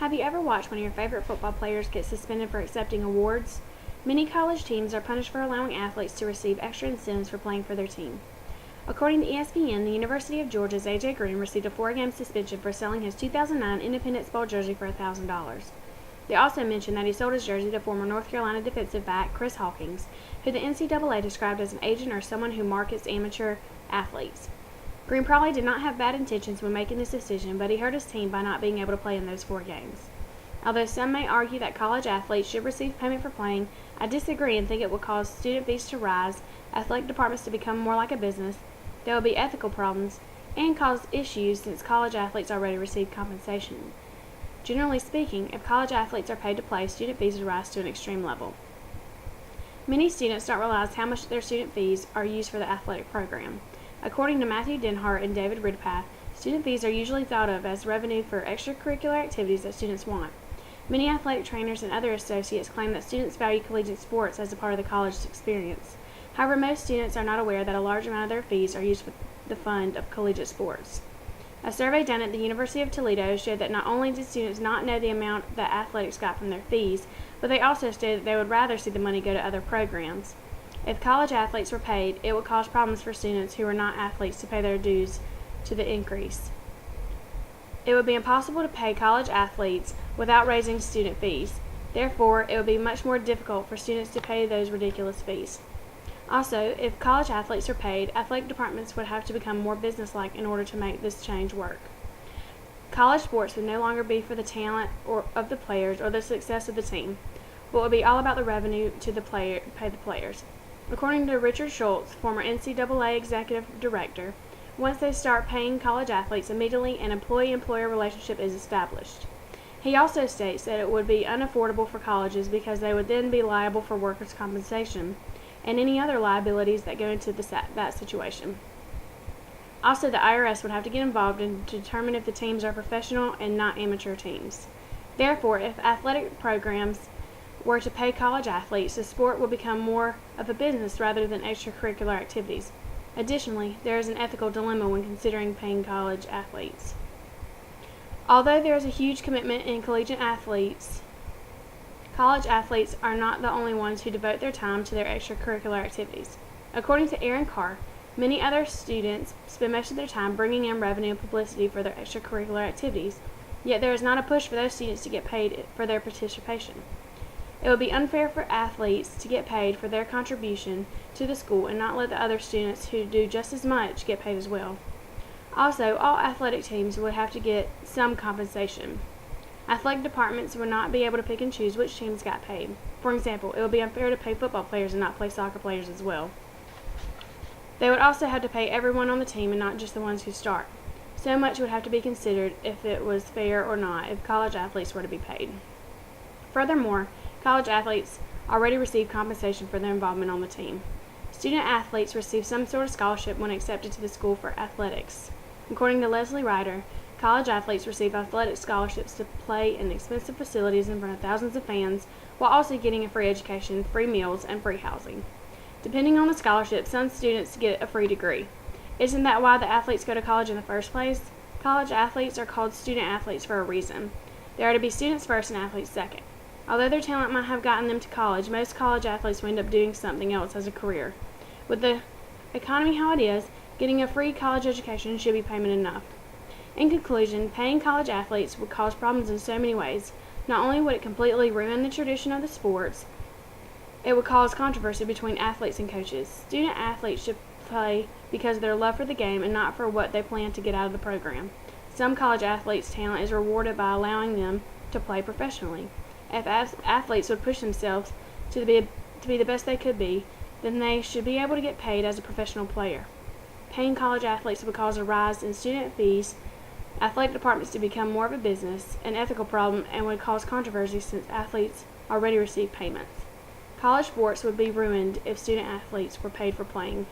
Have you ever watched one of your favorite football players get suspended for accepting awards? Many college teams are punished for allowing athletes to receive extra incentives for playing for their team. According to ESPN, the University of Georgia's A.J. Green received a 4-game suspension for selling his 2009 Independence Bowl jersey for $1,000. They also mentioned that he sold his jersey to former North Carolina defensive back Chris Hawkins, who the NCAA described as an agent or someone who markets amateur athletes. Green probably did not have bad intentions when making this decision, but he hurt his team by not being able to play in those 4 games. Although some may argue that college athletes should receive payment for playing, I disagree and think it will cause student fees to rise, athletic departments to become more like a business, there will be ethical problems, and cause issues since college athletes already receive compensation. Generally speaking, if college athletes are paid to play, student fees will rise to an extreme level. Many students don't realize how much their student fees are used for the athletic program. According to Matthew Denhart and David Ridpath, student fees are usually thought of as revenue for extracurricular activities that students want. Many athletic trainers and other associates claim that students value collegiate sports as a part of the college experience. However, most students are not aware that a large amount of their fees are used for the fund of collegiate sports. A survey done at the University of Toledo showed that not only did students not know the amount that athletics got from their fees, but they also stated that they would rather see the money go to other programs. If college athletes were paid, it would cause problems for students who are not athletes to pay their dues to the increase. It would be impossible to pay college athletes without raising student fees. Therefore, it would be much more difficult for students to pay those ridiculous fees. Also, if college athletes are paid, athletic departments would have to become more businesslike in order to make this change work. College sports would no longer be for the talent of the players or the success of the team, but would be all about the revenue to pay the players. According to Richard Schultz, former NCAA executive director, once they start paying college athletes immediately, an employee-employer relationship is established. He also states that it would be unaffordable for colleges because they would then be liable for workers' compensation and any other liabilities that go into that situation. Also, the IRS would have to get involved and determine if the teams are professional and not amateur teams. Therefore, if athletic programs were to pay college athletes, the sport will become more of a business rather than extracurricular activities. Additionally, there is an ethical dilemma when considering paying college athletes. Although there is a huge commitment in collegiate athletes, college athletes are not the only ones who devote their time to their extracurricular activities. According to Aaron Carr, many other students spend most of their time bringing in revenue and publicity for their extracurricular activities, yet there is not a push for those students to get paid for their participation. It would be unfair for athletes to get paid for their contribution to the school and not let the other students who do just as much get paid as well. Also, all athletic teams would have to get some compensation. Athletic departments would not be able to pick and choose which teams got paid. For example, it would be unfair to pay football players and not pay soccer players as well. They would also have to pay everyone on the team and not just the ones who start. So much would have to be considered if it was fair or not if college athletes were to be paid. Furthermore, college athletes already receive compensation for their involvement on the team. Student athletes receive some sort of scholarship when accepted to the school for athletics. According to Leslie Ryder, college athletes receive athletic scholarships to play in expensive facilities in front of thousands of fans, while also getting a free education, free meals, and free housing. Depending on the scholarship, some students get a free degree. Isn't that why the athletes go to college in the first place? College athletes are called student athletes for a reason. They are to be students first and athletes second. Although their talent might have gotten them to college, most college athletes will end up doing something else as a career. With the economy how it is, getting a free college education should be payment enough. In conclusion, paying college athletes would cause problems in so many ways. Not only would it completely ruin the tradition of the sports, it would cause controversy between athletes and coaches. Student athletes should play because of their love for the game and not for what they plan to get out of the program. Some college athletes' talent is rewarded by allowing them to play professionally. If athletes would push themselves to be the best they could be, then they should be able to get paid as a professional player. Paying college athletes would cause a rise in student fees, athletic departments to become more of a business, an ethical problem, and would cause controversy since athletes already receive payments. College sports would be ruined if student athletes were paid for playing.